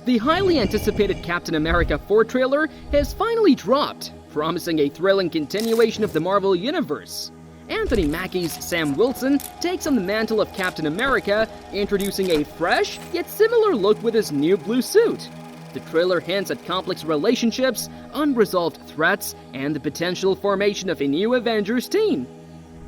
The highly anticipated Captain America 4 trailer has finally dropped, promising a thrilling continuation of the Marvel Universe. Anthony Mackie's Sam Wilson takes on the mantle of Captain America, introducing a fresh yet similar look with his new blue suit. The trailer hints at complex relationships, unresolved threats, and the potential formation of a new Avengers team.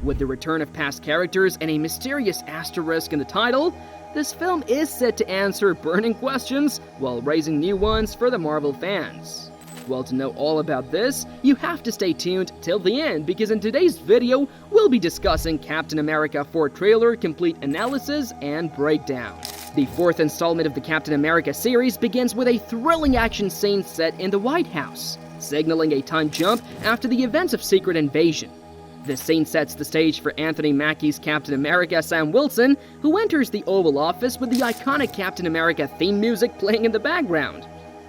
With the return of past characters and a mysterious asterisk in the title, this film is set to answer burning questions while raising new ones for the Marvel fans. Well, to know all about this, you have to stay tuned till the end, because in today's video, we'll be discussing Captain America 4 trailer complete analysis and breakdown. The fourth installment of the Captain America series begins with a thrilling action scene set in the White House, signaling a time jump after the events of Secret Invasion. This scene sets the stage for Anthony Mackie's Captain America Sam Wilson, who enters the Oval Office with the iconic Captain America theme music playing in the background.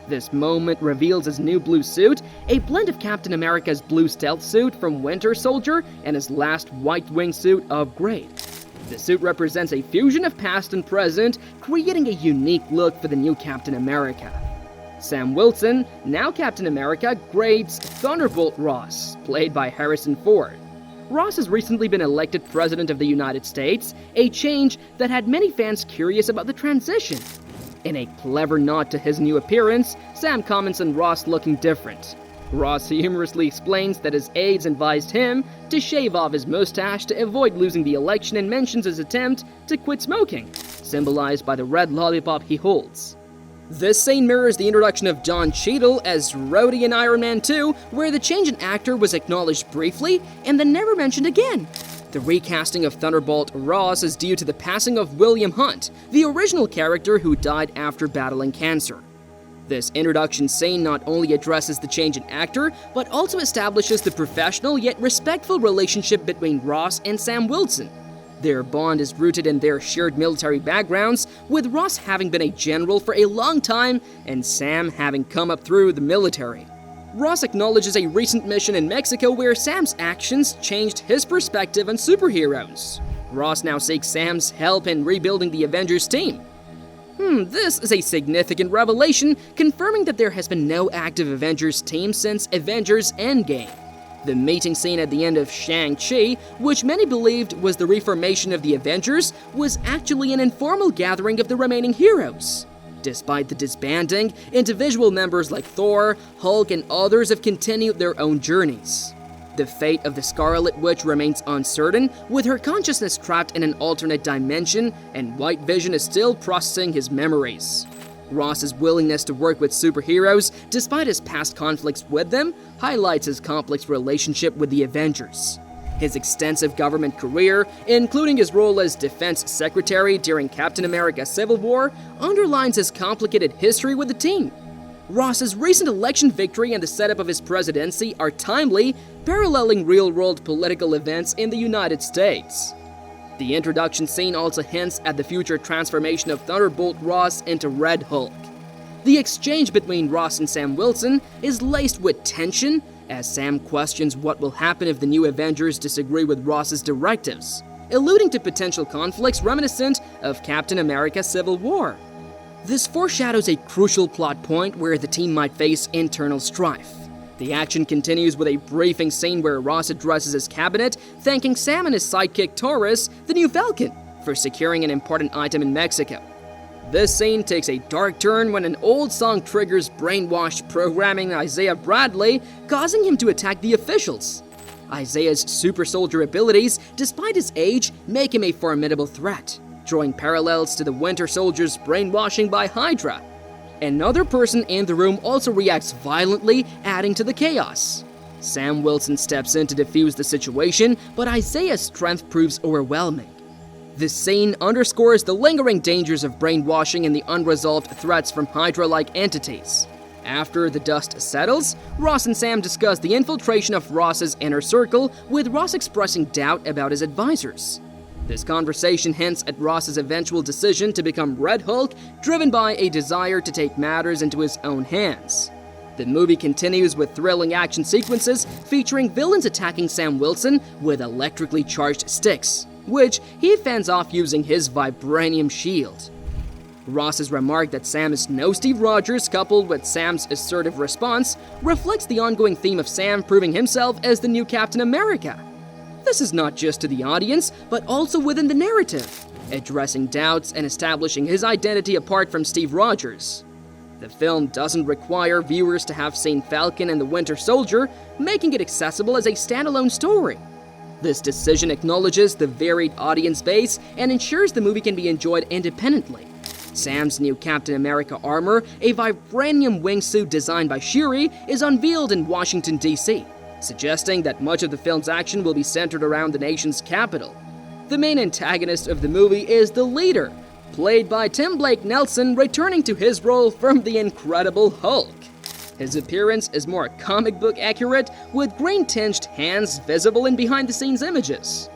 This moment reveals his new blue suit, a blend of Captain America's blue stealth suit from Winter Soldier and his last white wingsuit upgrade. The suit represents a fusion of past and present, creating a unique look for the new Captain America. Sam Wilson, now Captain America, grades Thunderbolt Ross, played by Harrison Ford. Ross has recently been elected President of the United States, a change that had many fans curious about the transition. In a clever nod to his new appearance, Sam comments on Ross looking different. Ross humorously explains that his aides advised him to shave off his mustache to avoid losing the election and mentions his attempt to quit smoking, symbolized by the red lollipop he holds. This scene mirrors the introduction of Don Cheadle as Rhodey in Iron Man 2, where the change in actor was acknowledged briefly and then never mentioned again. The recasting of Thunderbolt Ross is due to the passing of William Hunt, the original character who died after battling cancer. This introduction scene not only addresses the change in actor, but also establishes the professional yet respectful relationship between Ross and Sam Wilson. Their bond is rooted in their shared military backgrounds, with Ross having been a general for a long time and Sam having come up through the military. Ross acknowledges a recent mission in Mexico where Sam's actions changed his perspective on superheroes. Ross now seeks Sam's help in rebuilding the Avengers team. This is a significant revelation, confirming that there has been no active Avengers team since Avengers Endgame. The meeting scene at the end of Shang-Chi, which many believed was the reformation of the Avengers, was actually an informal gathering of the remaining heroes. Despite the disbanding, individual members like Thor, Hulk, and others have continued their own journeys. The fate of the Scarlet Witch remains uncertain, with her consciousness trapped in an alternate dimension, and White Vision is still processing his memories. Ross's willingness to work with superheroes, despite his past conflicts with them, highlights his complex relationship with the Avengers. His extensive government career, including his role as Defense Secretary during Captain America Civil War, underlines his complicated history with the team. Ross's recent election victory and the setup of his presidency are timely, paralleling real-world political events in the United States. The introduction scene also hints at the future transformation of Thunderbolt Ross into Red Hulk. The exchange between Ross and Sam Wilson is laced with tension, as Sam questions what will happen if the new Avengers disagree with Ross's directives, alluding to potential conflicts reminiscent of Captain America Civil War. This foreshadows a crucial plot point where the team might face internal strife. The action continues with a briefing scene where Ross addresses his cabinet, thanking Sam and his sidekick Taurus, the new Falcon, for securing an important item in Mexico. This scene takes a dark turn when an old song triggers brainwashed programming Isaiah Bradley, causing him to attack the officials. Isaiah's super soldier abilities, despite his age, make him a formidable threat, drawing parallels to the Winter Soldier's brainwashing by Hydra. Another person in the room also reacts violently, adding to the chaos. Sam Wilson steps in to defuse the situation, but Isaiah's strength proves overwhelming. This scene underscores the lingering dangers of brainwashing and the unresolved threats from Hydra-like entities. After the dust settles, Ross and Sam discuss the infiltration of Ross's inner circle, with Ross expressing doubt about his advisors. This conversation hints at Ross's eventual decision to become Red Hulk, driven by a desire to take matters into his own hands. The movie continues with thrilling action sequences featuring villains attacking Sam Wilson with electrically charged sticks, which he fends off using his vibranium shield. Ross's remark that Sam is no Steve Rogers, coupled with Sam's assertive response, reflects the ongoing theme of Sam proving himself as the new Captain America. This is not just to the audience, but also within the narrative, addressing doubts and establishing his identity apart from Steve Rogers. The film doesn't require viewers to have seen Falcon and the Winter Soldier, making it accessible as a standalone story. This decision acknowledges the varied audience base and ensures the movie can be enjoyed independently. Sam's new Captain America armor, a vibranium wingsuit designed by Shuri, is unveiled in Washington, D.C., suggesting that much of the film's action will be centered around the nation's capital. The main antagonist of the movie is the Leader, played by Tim Blake Nelson, returning to his role from The Incredible Hulk. His appearance is more comic book accurate, with green-tinged hands visible in behind-the-scenes images.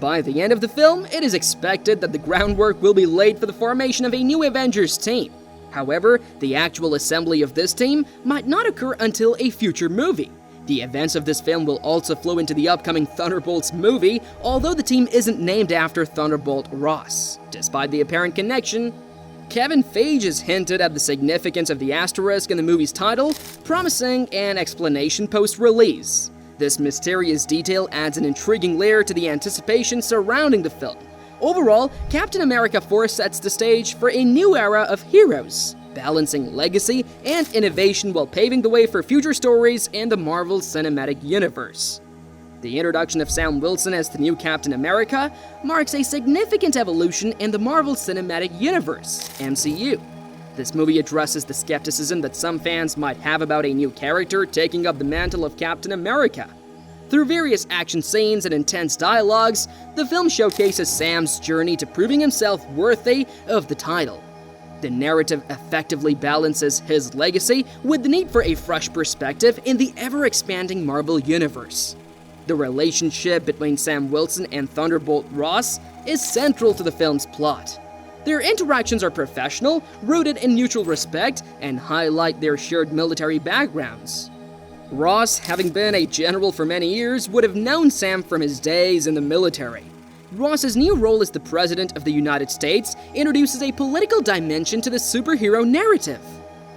By the end of the film, it is expected that the groundwork will be laid for the formation of a new Avengers team. However, the actual assembly of this team might not occur until a future movie. The events of this film will also flow into the upcoming Thunderbolts movie, although the team isn't named after Thunderbolt Ross. Despite the apparent connection, Kevin Feige has hinted at the significance of the asterisk in the movie's title, promising an explanation post-release. This mysterious detail adds an intriguing layer to the anticipation surrounding the film. Overall, Captain America 4 sets the stage for a new era of heroes, balancing legacy and innovation while paving the way for future stories in the Marvel Cinematic Universe. The introduction of Sam Wilson as the new Captain America marks a significant evolution in the Marvel Cinematic Universe, MCU. This movie addresses the skepticism that some fans might have about a new character taking up the mantle of Captain America. Through various action scenes and intense dialogues, the film showcases Sam's journey to proving himself worthy of the title. The narrative effectively balances his legacy with the need for a fresh perspective in the ever-expanding Marvel Universe. The relationship between Sam Wilson and Thunderbolt Ross is central to the film's plot. Their interactions are professional, rooted in mutual respect, and highlight their shared military backgrounds. Ross, having been a general for many years, would have known Sam from his days in the military. Ross's new role as the President of the United States introduces a political dimension to the superhero narrative.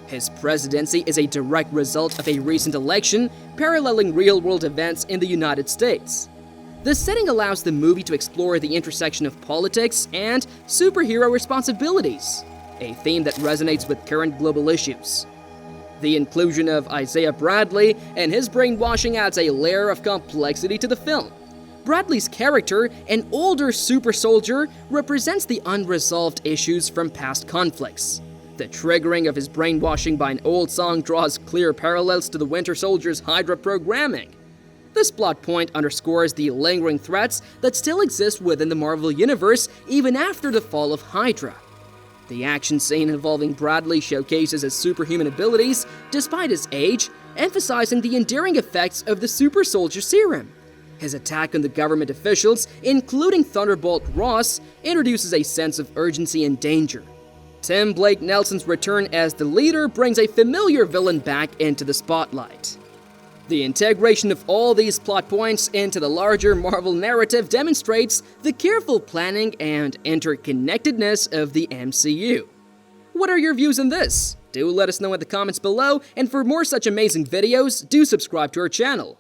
His presidency is a direct result of a recent election, paralleling real-world events in the United States. The setting allows the movie to explore the intersection of politics and superhero responsibilities, a theme that resonates with current global issues. The inclusion of Isaiah Bradley and his brainwashing adds a layer of complexity to the film. Bradley's character, an older super soldier, represents the unresolved issues from past conflicts. The triggering of his brainwashing by an old song draws clear parallels to the Winter Soldier's Hydra programming. This plot point underscores the lingering threats that still exist within the Marvel Universe even after the fall of Hydra. The action scene involving Bradley showcases his superhuman abilities despite his age, emphasizing the enduring effects of the super soldier serum. His attack on the government officials, including Thunderbolt Ross, introduces a sense of urgency and danger. Tim Blake Nelson's return as the Leader brings a familiar villain back into the spotlight. The integration of all these plot points into the larger Marvel narrative demonstrates the careful planning and interconnectedness of the MCU. What are your views on this? Do let us know in the comments below, and for more such amazing videos, do subscribe to our channel.